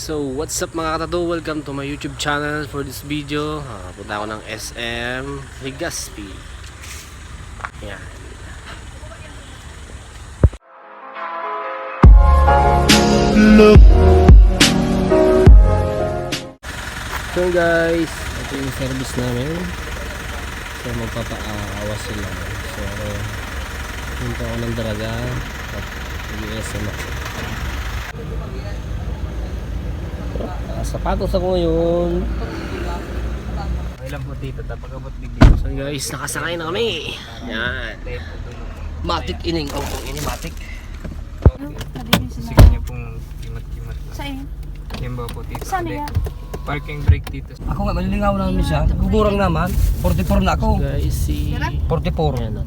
So what's up mga katado, welcome to my YouTube channel. For this video, punta ako ng SM Legazpi. Yan. So guys, ito yung service namin. So magpapaawas sila. So punta ako ng Daraga at mag-SM ako. Sapatos ako ngayon. Ilang po dito, tapos abot bigla. So guys, nakasakay na kami. Yan. Matic ining. Oh, ini matic. Sige niya pong kimat-kimat. Saan? Yan ba po dito? Saan yan? Parking brake dito. Ako nga, malilingaw namin siya. Gugurang naman. 44 na ako. Guys, si 44. Ayan.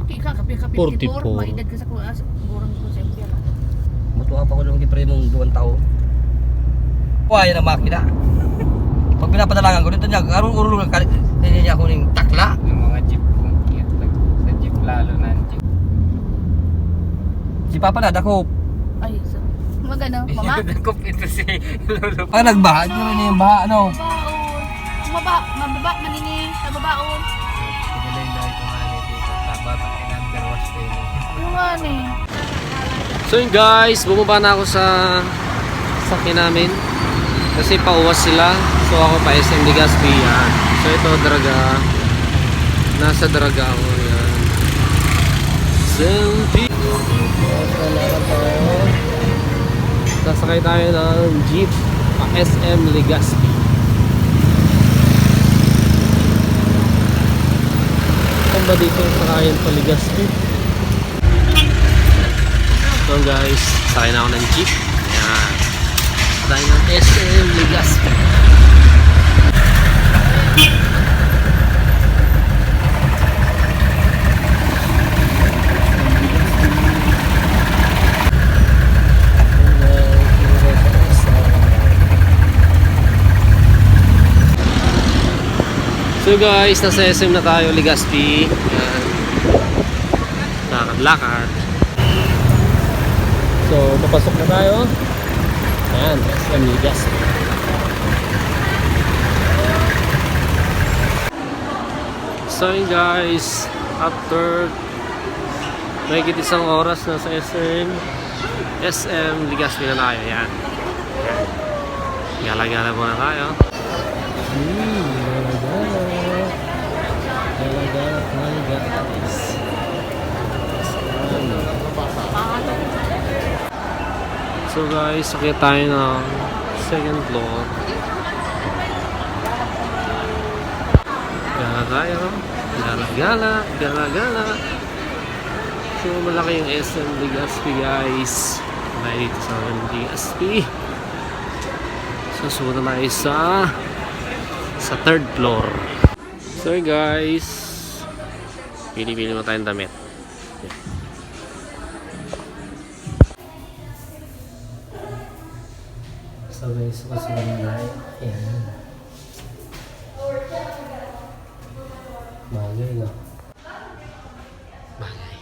Okay ka, kapi-kapi. 44. Maedad ka sa kuwas. Gurang ko sa impya lang. Matuwa pa ko naman kipre mong 2 taon. Kuwaya na makina. Pag pinapadalangan ko dito niya, arong-urong niya ako ng takla. Yung mga jeep po. Sa jeep lalo na jeep. Si Papa na, dako. Ay, so. Magano, mama? Dakop ito si Lolo. Pag nagbaha, ito rin yung baha, ano. Mababa, manini, nababaon. Pinalay-lay ko nga dito. Dapat ang in-underwash ko yun. Ano nga ni? So yun guys, bumaba na ako sa sakyan namin. Kasi pauwas sila. So ako pa SM Legazpi. Yan. So ito Daraga. Nasa Daraga ako. Yan. Selfie. Sasakay tayo ng jeep SM Legazpi. Saan ba dito sakayan pa Legazpi? So guys, sakay na ako ng jeep. Ayan. Tayo ng SM Legazpi. So guys, nasa SM na tayo, Legazpi. Ayan. Lakad-lakad. So, papasok na tayo. Ayan, SM Legazpi. So yun guys, after mahigit isang oras na sa SM Legazpi na tayo. Ayan. Gala-gala muna tayo. Gala-gala tayo guys. So guys, sakit tayo ng second floor. Gala tayo. Gala-gala. Gala-gala. So malaki yung SM Legazpi guys. Tayo dito sa Legazpi. So sumunod na tayo sa third floor. So guys, pili-pili mo tayong damit. So guys, sukasunod na tayo. Ayan. Bagay na. Bagay.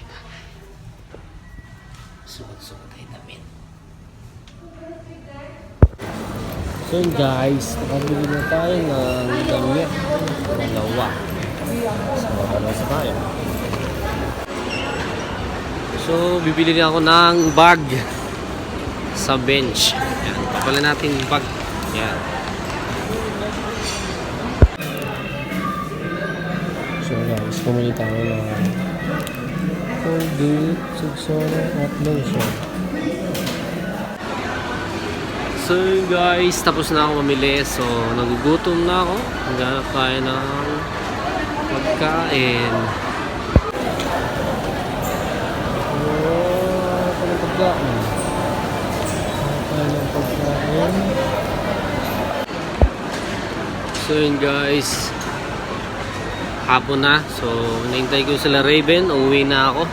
Sukat-sukat tayo damit. So guys, nakabili na tayo ng damit. Dalawa. So mabalasa tayo. So bibili na ako ng bag sa bench. Yan, papala natin yung bag. Yan. So guys, pumili tayo ng Colgate, Sugsona at lotion. So guys, tapos na ako mamili. So nagugutom na ako. Maghanap tayo ng pagkain. Pagkain. So yun guys, hapon na. So naintay ko sila Raven. Uuwi na ako.